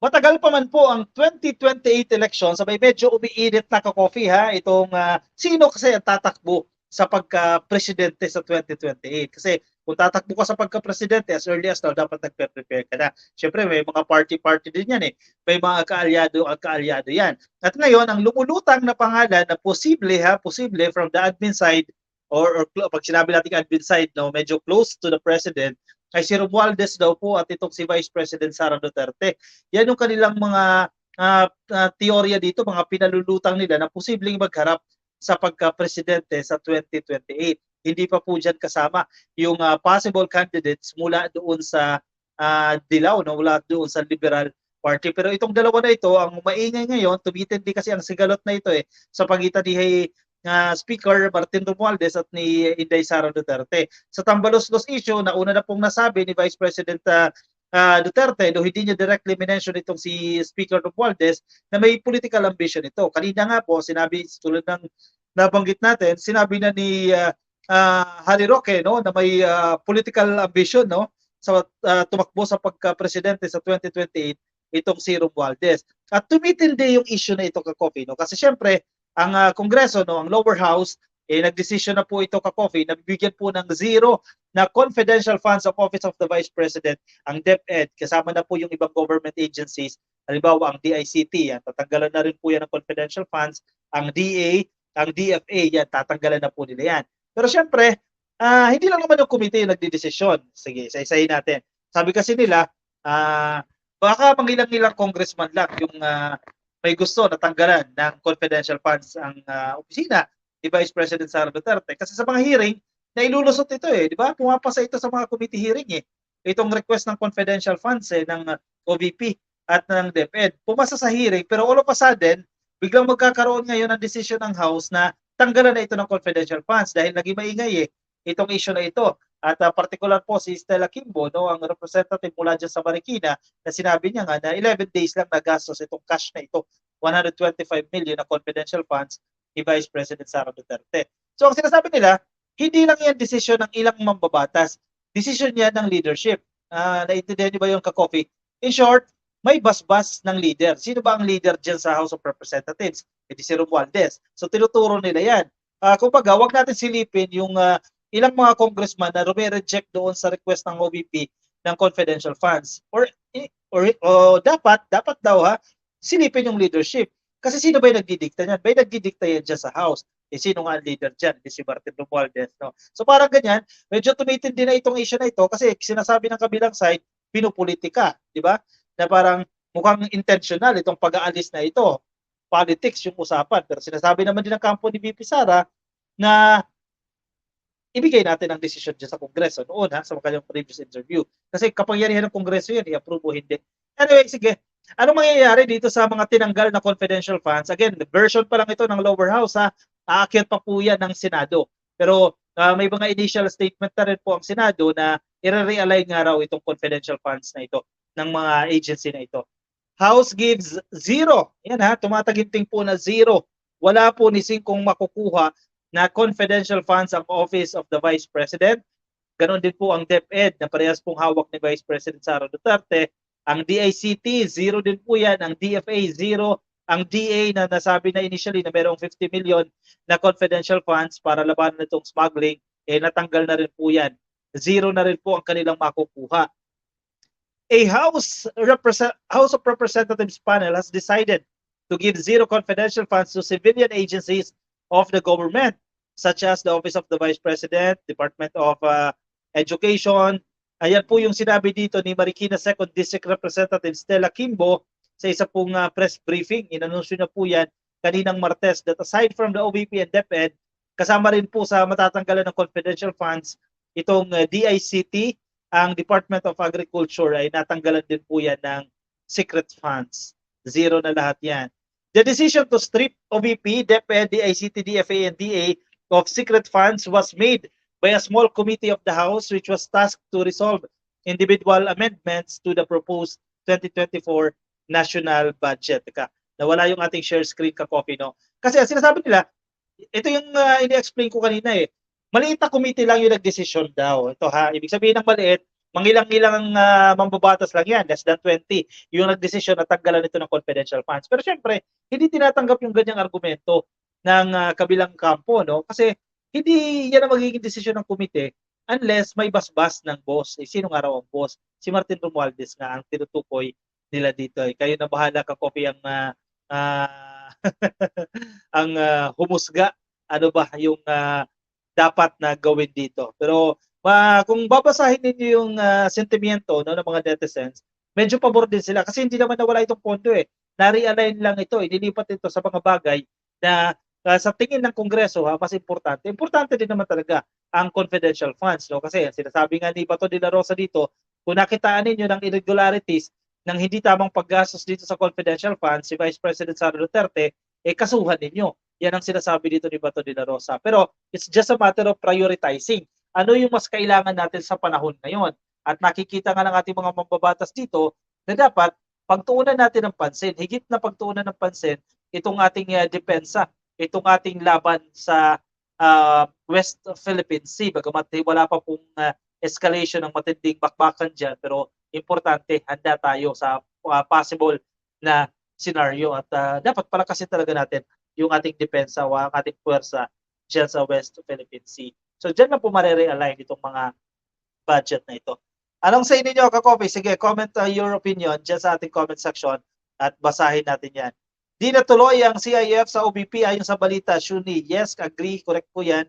Matagal pa man po ang 2028 election, sabay medyo umiinit na ka-coffee ha, itong sino kasi ang tatakbo sa pagka-presidente sa 2028. Kasi kung tatakbo ka sa pagka-presidente as early as now, dapat nagpe-prepare ka na. Siyempre may mga party-party din yan eh. May mga kaalyado yan. At ngayon, ang lumulutang na pangalan na posible from the admin side or pag sinabi natin admin side, no, medyo close to the president, ay si Romualdez daw po at itong si Vice President Sara Duterte. Yan yung kanilang mga teorya dito, mga pinalulutang nila na posibleng magharap sa pagka-presidente sa 2028. Hindi pa po dyan kasama yung possible candidates mula doon sa Dilaw, no? Mula doon sa Liberal Party. Pero itong dalawa na ito, ang maingay ngayon, tumitindi kasi ang sigalot na ito sa pagitan ni Speaker Martin Romualdez at ni Inday Sara Duterte. Sa Tambalos-Los issue, nauna na pong nasabi ni Vice President Duterte, do hindi niya directly mention itong si Speaker Romualdez na may political ambition ito. Kanina nga po, sinabi, tulad ng nabanggit natin, sinabi na ni Harry Roque, no, na may political ambition, no, sa tumakbo sa pagka-presidente sa 2028 itong si Romualdez. At tumitindi yung issue na ito ka-coffee, no, kasi syempre ang Kongreso, no, ang lower house, nagdesisyon na po ito ka-coffee na bibigyan po ng zero na confidential funds of Office of the Vice President ang DepEd, kasama na po yung ibang government agencies, halimbawa ang DICT, yan, tatanggalan na rin po yan ng confidential funds, ang DA, ang DFA, yan, tatanggalan na po nila yan. Pero syempre, hindi lang naman yung committee yung nagdidesisyon. Sige, isa-isahin natin. Sabi kasi nila, baka mangilang-ilang congressman lang yung may gusto na tanggalan ng confidential funds ang opisina ni Vice President Sara Duterte. Kasi sa mga hearing, nailulusot ito di ba? Pumapasa ito sa mga committee hearing Itong request ng confidential funds ng OVP at ng DepEd. Pumasa sa hearing, pero all of a sudden, biglang magkakaroon ngayon ng decision ng House na tanggalan na ito ng confidential funds dahil naging maingay itong issue na ito. At particular po si Stella Kimbo, no, ang representative mula dyan sa Marikina, na sinabi niya nga na 11 days lang nagastos itong cash na ito, 125 million na confidential funds ni Vice President Sara Duterte. So ang sinasabi nila, hindi lang yan desisyon ng ilang mambabatas, desisyon yan ng leadership. Naintindihan niyo ba yung ka-coffee? In short, may basbas ng leader. Sino ba ang leader dyan sa House of Representatives? Si Romualdez. So tinuturo nila yan. Kumbaga, wag natin silipin yung ilang mga congressman na reject doon sa request ng OVP ng confidential funds. Or dapat daw silipin yung leadership. Kasi sino ba yung nagdidikta niyan? Ba yung nagdidikta yan dyan sa House? Sino nga ang leader dyan? Si Martin Romualdez. No? So parang ganyan, medyo tumitindi na itong issue na ito kasi sinasabi ng kabilang side, pinupolitika. Di ba? Na parang mukhang intentional itong pag-aalis na ito. Politics yung usapan. Pero sinasabi naman din ng kampo ni VP Sara na ibigay natin ang desisyon dyan sa Kongreso noon sa kanyang previous interview. Kasi kapangyarihan ng Kongreso yan, i-approve o hindi. Anyway, sige. Anong mangyayari dito sa mga tinanggal na confidential funds? Again, the version pa lang ito ng lower house aakyat pa po yan ng Senado. Pero may mga initial statement na rin po ang Senado na i-realign nga raw itong confidential funds na ito ng mga agency na ito. House gives zero. Yan tumataginting po na zero. Wala po ni singkong makukuha na confidential funds ang Office of the Vice President. Ganon din po ang DepEd na parehas pong hawak ni Vice President Sara Duterte. Ang DICT, zero din po yan. Ang DFA, zero. Ang DA na nasabi na initially na mayroong 50 million na confidential funds para labanan itong smuggling, natanggal na rin po yan. Zero na rin po ang kanilang makukuha. A House of Representatives panel has decided to give zero confidential funds to civilian agencies of the government, such as the Office of the Vice President, Department of Education. Ayan po yung sinabi dito ni Marikina 2nd District Representative Stella Kimbo sa isa pong press briefing. Inanunsyo na po yan kaninang Martes that aside from the OVP and DepEd, kasama rin po sa matatanggalan ng confidential funds itong DICT, ang Department of Agriculture ay natanggalan din po yan ng secret funds. Zero na lahat yan. The decision to strip OVP, DepEd, DICT, DFA, and DA of secret funds was made by a small committee of the House which was tasked to resolve individual amendments to the proposed 2024 national budget. Nawala yung ating share screen ka-copy, no? Kasi sinasabi nila, ito yung ini-explain ko kanina Maliit na committee lang yung nagdesisyon daw. Ito ibig sabihin ng maliit, mangilang-ilang mambabatas lang yan, less than 20, yung nagdesisyon na tanggalan ito ng confidential funds. Pero syempre, hindi tinatanggap yung ganyang argumento ng kabilang kampo, no? Kasi hindi yan ang magiging desisyon ng komite unless may basbas ng boss. Sino nga raw ang boss? Si Martin Romualdez nga ang tinutukoy nila dito. Kayo na bahala ka, Coffee, ang ang humusga. Ano ba yung dapat na gawin dito? Pero kung babasahin ninyo yung sentimiento no, ng mga netizens, medyo pabor din sila kasi hindi naman nawala itong pondo eh. Na-realign lang ito, inilipat ito sa mga bagay na sa tingin ng Kongreso mas importante. Importante din naman talaga ang confidential funds. No? Kasi sinasabi nga ni Bato de la Rosa dito, kung nakitaan ninyo ng irregularities ng hindi tamang paggastos dito sa confidential funds, si Vice President Sara Duterte, kasuhan ninyo. Yan ang sinasabi dito ni Bato de la Rosa. Pero it's just a matter of prioritizing. Ano yung mas kailangan natin sa panahon ngayon? At nakikita nga ng ating mga mambabatas dito na dapat pagtuunan natin ng pansin, higit na pagtuunan ng pansin, itong ating depensa, itong ating laban sa West Philippine Sea. Bagamat wala pa pong escalation ng matinding bakbakan dyan, pero importante, handa tayo sa possible na scenario at dapat palakasin talaga natin yung ating depensa o ang ating puwersa dyan sa West Philippine Sea. So dyan na po mare-realign itong mga budget na ito. Anong sa inyo nyo, Kakopi? Sige, comment your opinion dyan sa ating comment section at basahin natin yan. Di natuloy ang CIF sa OBP ayon sa balita, Shuni. Yes, agree, correct po yan.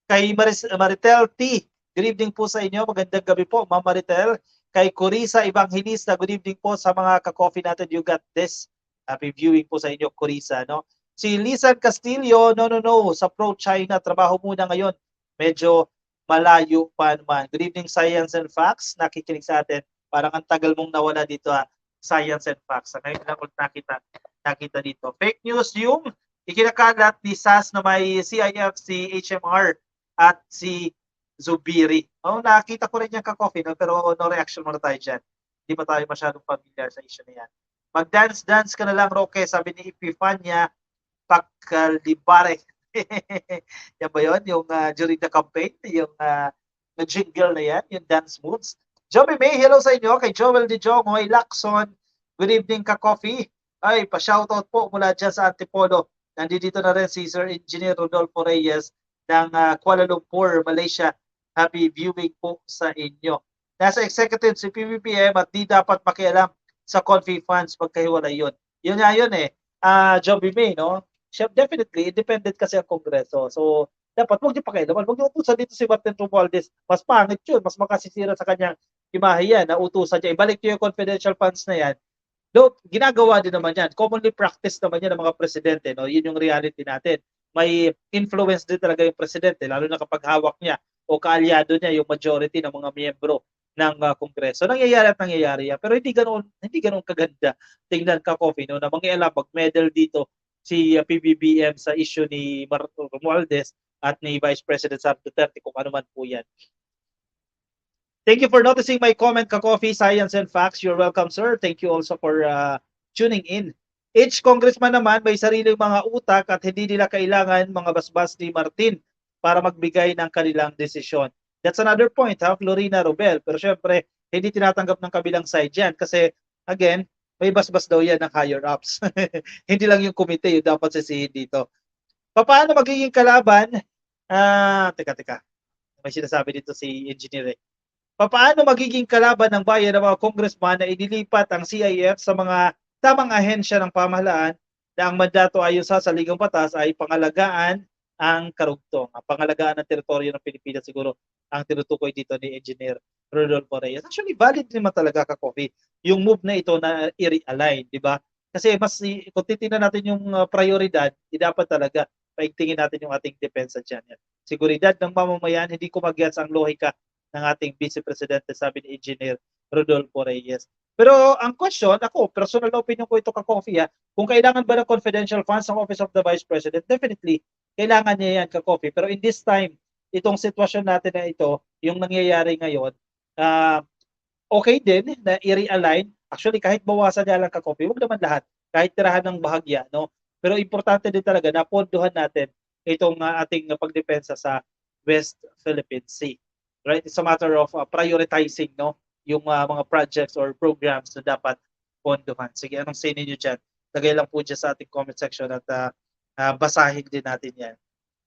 Kay Maritel T, good evening po sa inyo. Magandang gabi po, Ma'am Maritel. Kay Corisa Evangelista, good evening po sa mga ka-coffee natin. You got this. Happy viewing po sa inyo, Corisa. No? Si Lisan Castillo, no, sa pro-China, trabaho muna ngayon. Medyo malayo pa naman. Good evening, Science and Facts. Nakikinig sa atin. Parang ang tagal mong nawala dito, Science and Facts. Ngayon lang ulit nakita dito. Fake news yung ikinakalat ni SAS na may CIF, si HMR at si Zubiri. Oh, nakita ko rin yung ka-coffee, no? Pero no reaction muna tayo dyan. Hindi pa tayo masyadong familiar sa issue na yan. Mag-dance-dance ka na lang, Roque, sabi ni Epifania Pagkalibare. Yan ba yun? Yung during the campaign, yung jingle na yan, yung dance moves. Joby May, hello sa inyo. Kay Joel De Jongoy, Lacson, good evening ka-coffee. Ay, pa-shoutout po mula dyan sa Antipolo. Nandito na rin si Sir Engineer Rodolfo Reyes ng Kuala Lumpur, Malaysia. Happy viewing po sa inyo. Nasa executive si PBBM at di dapat makialam sa Confi funds pagkahiwalay yun. Yun nga yun eh. Joby May, no? Definitely, independent kasi ang Kongreso. So, dapat huwag niyo pakialaman. Huwag niyo utusan dito si Martin Romualdez. Mas pangit yun. Mas makasisira sa kanyang imahe yan na utusan niya. Ibalik niyo yung confidential funds na yan. Though, ginagawa din naman yan. Commonly practice naman yan ng mga presidente. No? Yun yung reality natin. May influence din talaga yung presidente, lalo na kapag hawak niya o kaalyado niya yung majority ng mga miyembro ng Kongreso. Nangyayari at nangyayari yan. Pero hindi ganoon kaganda. Tingnan ka, Coffee, no? Na mangyayala mag-medal dito si PBBM sa issue ni Martin Romualdez at ni Vice President Sara Duterte kung ano man po yan. Thank you for noticing my comment, ka-coffee, Science and Facts. You're welcome, sir. Thank you also for tuning in. Each congressman naman may sariling mga utak at hindi nila kailangan mga basbas ni Martin para magbigay ng kanilang desisyon. That's another point, Florina Robel. Pero syempre, hindi tinatanggap ng kabilang side yan kasi, again, may basbas daw yan ng higher ups. Hindi lang yung komite yung dapat sisihin dito. Paano magiging kalaban? Teka. May sinasabi dito si Engineer. Paano magiging kalaban ng bayan ng mga congressman na inilipat ang CIF sa mga tamang ahensya ng pamahalaan na ang mandato ayon sa saligang batas ay pangalagaan ang karugtong. Ang pangalagaan ng teritoryo ng Pilipinas siguro ang tinutukoy dito ni Engineer Rodolfo Reyes. Actually, valid naman talaga, ka-coffee, yung move na ito na i-realign, di ba? Kasi mas kung titingnan natin yung prioridad, dapat talaga paigtingin natin yung ating depensa dyan. Seguridad ng mamamayan, hindi ko mag-gets ang lohika ng ating Vice Presidente, sabi ni Engineer Rodolfo Reyes. Pero ang question, ako, personal opinion ko ito, ka-coffee, kung kailangan ba ng confidential funds ng Office of the Vice President, definitely, kailangan niya yan, ka-coffee. Pero in this time, itong sitwasyon natin na ito, yung nangyayari ngayon, okay din na i-realign. Actually, kahit bawasan niya lang, ka-coffee, huwag naman lahat, kahit tirahan ng bahagya, no? Pero importante din talaga na pondohan natin itong ating pagdepensa sa West Philippine Sea. Right? It's a matter of prioritizing, no? yung mga projects or programs na dapat pondohan. Sige, anong say ninyo dyan? Lagay lang po dyan sa ating comment section at basahin din natin yan.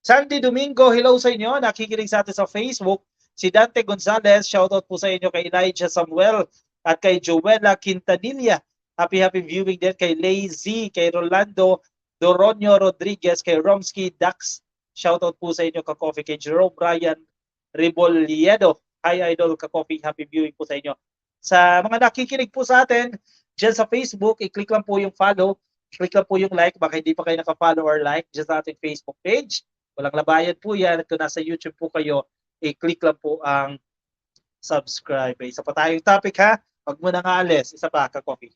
Sandy Domingo, hello sa inyo. Nakikinig sa atin sa Facebook. Si Dante Gonzalez, shoutout po sa inyo kay Elijah Samuel at kay Joella Quintanilla. Happy viewing din kay Lazy, kay Rolando Doronio Rodriguez, kay Romsky Dax. Shoutout po sa inyo ka-coffee, kay Jerome Brian Riboliedo. Hi Idol ka-coffee, happy viewing po sa inyo. Sa mga nakikinig po sa atin dyan sa Facebook, i-click lang po yung follow, click lang po yung like, baka hindi pa kayo naka-follow or like dyan sa ating Facebook page. Walang labayan po yan. Kung nasa YouTube po kayo, i-click lang po ang subscribe. Isa pa tayong topic ha. Huwag mo nang aalis. Isa pa, ka-coffee.